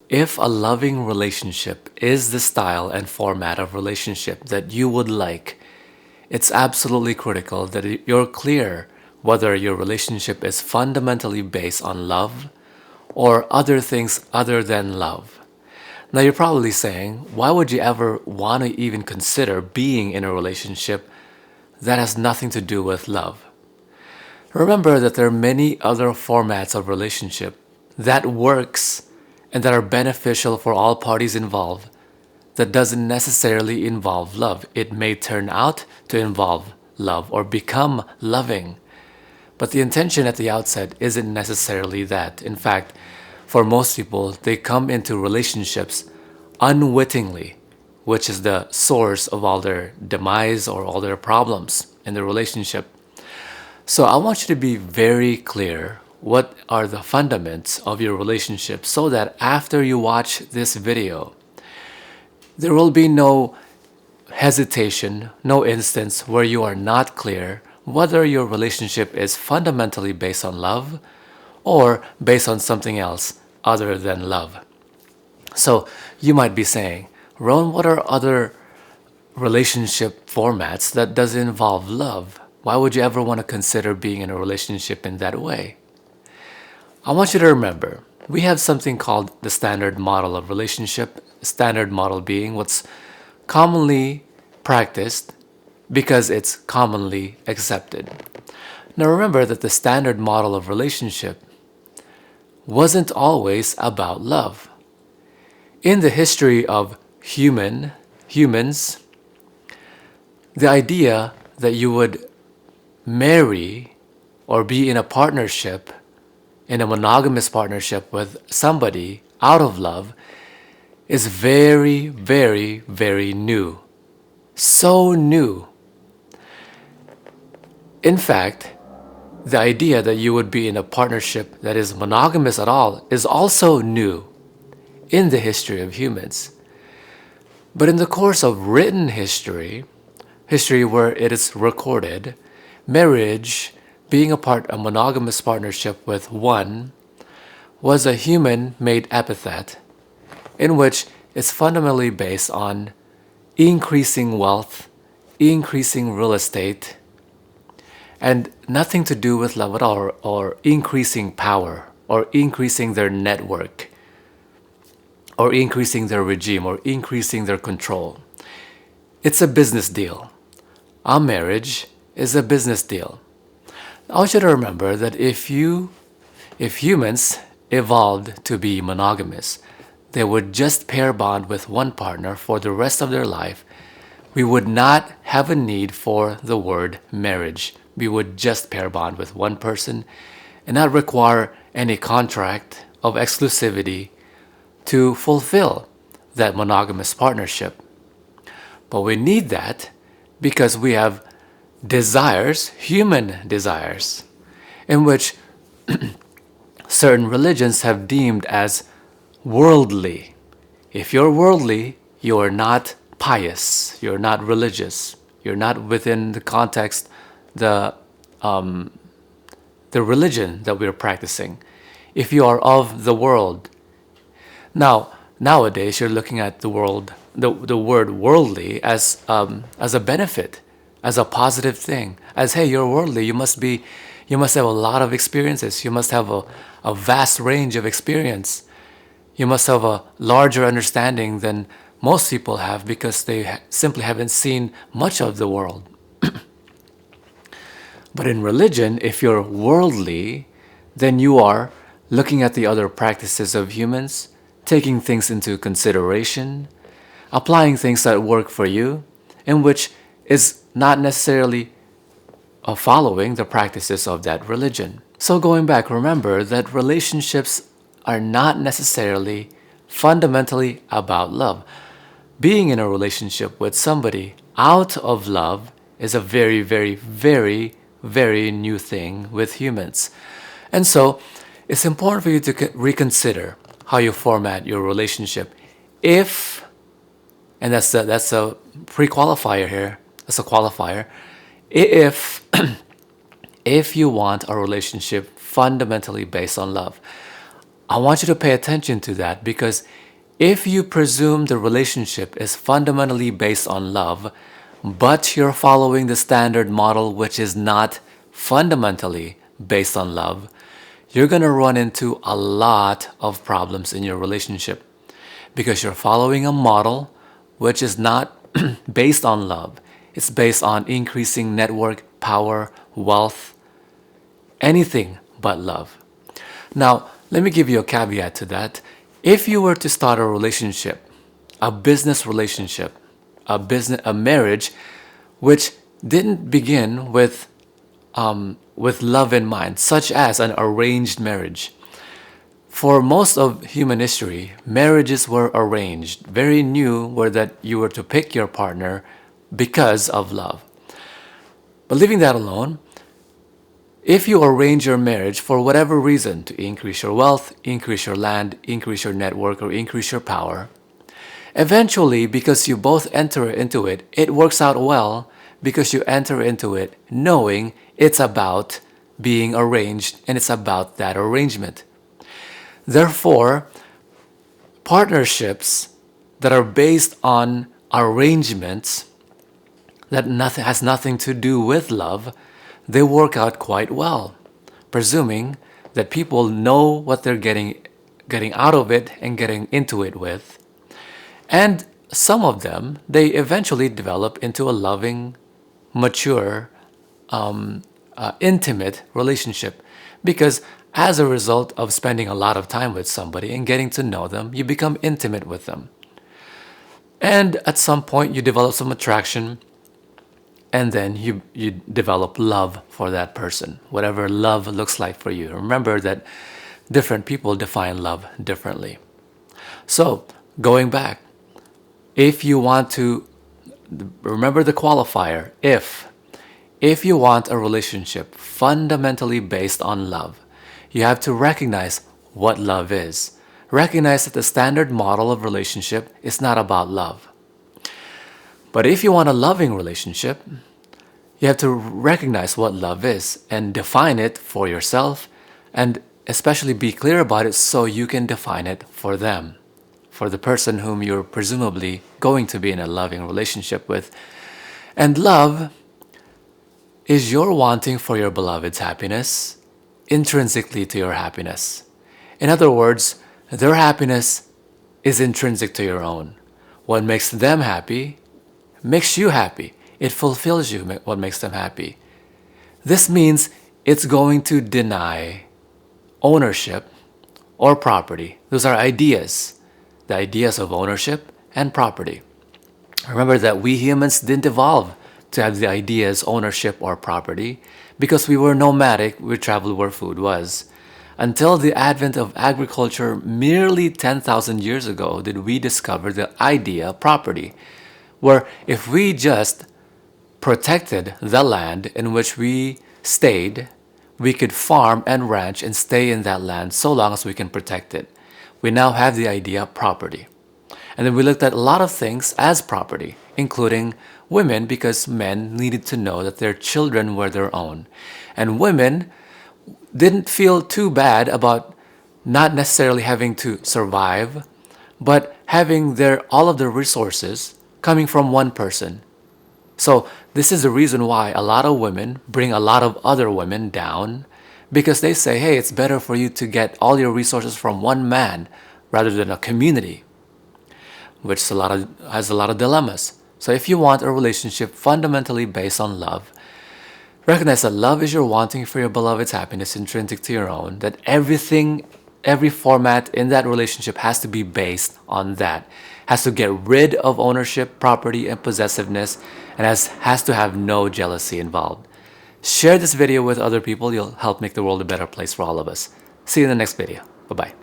If a loving relationship is the style and format of relationship that you would like, it's absolutely critical that you're clear whether your relationship is fundamentally based on love or other things other than love. Now, you're probably saying, why would you ever want to even consider being in a relationship that has nothing to do with love? Remember that there are many other formats of relationship that works and that are beneficial for all parties involved that doesn't necessarily involve love. It may turn out to involve love or become loving, but the intention at the outset isn't necessarily that. In fact, for most people, they come into relationships unwittingly, which is the source of all their demise or all their problems in the relationship. So I want you to be very clear what are the fundamentals of your relationship so that after you watch this video, there will be no hesitation, no instance where you are not clear whether your relationship is fundamentally based on love or based on something else other than love. So you might be saying, Ron, what are other relationship formats that doesn't involve love? Why would you ever want to consider being in a relationship in that way? I want you to remember, we have something called the standard model of relationship, standard model being what's commonly practiced because it's commonly accepted. Now remember that the standard model of relationship wasn't always about love. In the history of humans, the idea that you would marry or be in a partnership, in a monogamous partnership with somebody out of love is very, very, very new. So new. In fact, the idea that you would be in a partnership that is monogamous at all is also new in the history of humans. But in the course of written history where it is recorded, marriage, being a monogamous partnership with one, was a human-made epithet in which it's fundamentally based on increasing wealth, increasing real estate, and nothing to do with love at all, or increasing power, or increasing their network, or increasing their regime, or increasing their control. It's a business deal. Our marriage is a business deal. I want you to remember that if humans evolved to be monogamous, they would just pair bond with one partner for the rest of their life. We would not have a need for the word marriage. We would just pair bond with one person and not require any contract of exclusivity to fulfill that monogamous partnership. But we need that because we have desires, human desires, in which certain religions have deemed as worldly. If you're worldly, you are not pious, you're not religious, you're not within the context, the religion that we're practicing. If you are of the world. Now, nowadays you're looking at the world, the word worldly as a benefit, as a positive thing, as hey, you're worldly, you must have a lot of experiences, you must have a vast range of experience, you must have a larger understanding than most people have because they simply haven't seen much of the world. But in religion, if you're worldly, then you are looking at the other practices of humans, taking things into consideration, applying things that work for you, in which is not necessarily following the practices of that religion. So going back, remember that relationships are not necessarily fundamentally about love. Being in a relationship with somebody out of love is a very, very, very, very new thing with humans. And so it's important for you to reconsider how you format your relationship. If, and that's a pre-qualifier here, that's a qualifier, if if you want a relationship fundamentally based on love. I want you to pay attention to that, because if you presume the relationship is fundamentally based on love, but you're following the standard model which is not fundamentally based on love, you're going to run into a lot of problems in your relationship, because you're following a model which is not based on love. It's based on increasing network, power, wealth, anything but love. Now, let me give you a caveat to that. If you were to start a relationship, a business relationship, a marriage, which didn't begin with love in mind, such as an arranged marriage. For most of human history, marriages were arranged. Very new were that you were to pick your partner because of love. But leaving that alone, if you arrange your marriage for whatever reason, to increase your wealth, increase your land, increase your network, or increase your power, eventually, because you both enter into it, it works out well, because you enter into it knowing it's about being arranged and it's about that arrangement. Therefore, partnerships that are based on arrangements that has nothing to do with love, they work out quite well, presuming that people know what they're getting out of it and getting into it with. And some of them, they eventually develop into a loving, mature, intimate relationship, because as a result of spending a lot of time with somebody and getting to know them, you become intimate with them. And at some point, you develop some attraction, and then you develop love for that person, whatever love looks like for you. Remember that different people define love differently. So, going back, if you want to remember the qualifier, if you want a relationship fundamentally based on love, you have to recognize what love is. Recognize that the standard model of relationship is not about love. But if you want a loving relationship, you have to recognize what love is and define it for yourself, and especially be clear about it so you can define it for them, for the person whom you're presumably going to be in a loving relationship with. And love is your wanting for your beloved's happiness intrinsically to your happiness. In other words, their happiness is intrinsic to your own. What makes them happy makes you happy. It fulfills you, what makes them happy. This means it's going to deny ownership or property. Those are ideas, the ideas of ownership and property. Remember that we humans didn't evolve to have the ideas ownership or property, because we were nomadic, we traveled where food was. Until the advent of agriculture merely 10,000 years ago did we discover the idea of property, where if we just protected the land in which we stayed, we could farm and ranch and stay in that land so long as we can protect it. We now have the idea of property. And then we looked at a lot of things as property, including women, because men needed to know that their children were their own. And women didn't feel too bad about not necessarily having to survive, but having all of their resources coming from one person. So this is the reason why a lot of women bring a lot of other women down, because they say, hey, it's better for you to get all your resources from one man rather than a community, which has a lot of dilemmas. So if you want a relationship fundamentally based on love, recognize that love is your wanting for your beloved's happiness intrinsic to your own, that every format in that relationship has to be based on that, has to get rid of ownership, property, and possessiveness, and has to have no jealousy involved. Share this video with other people. You'll help make the world a better place for all of us. See you in the next video. Bye-bye.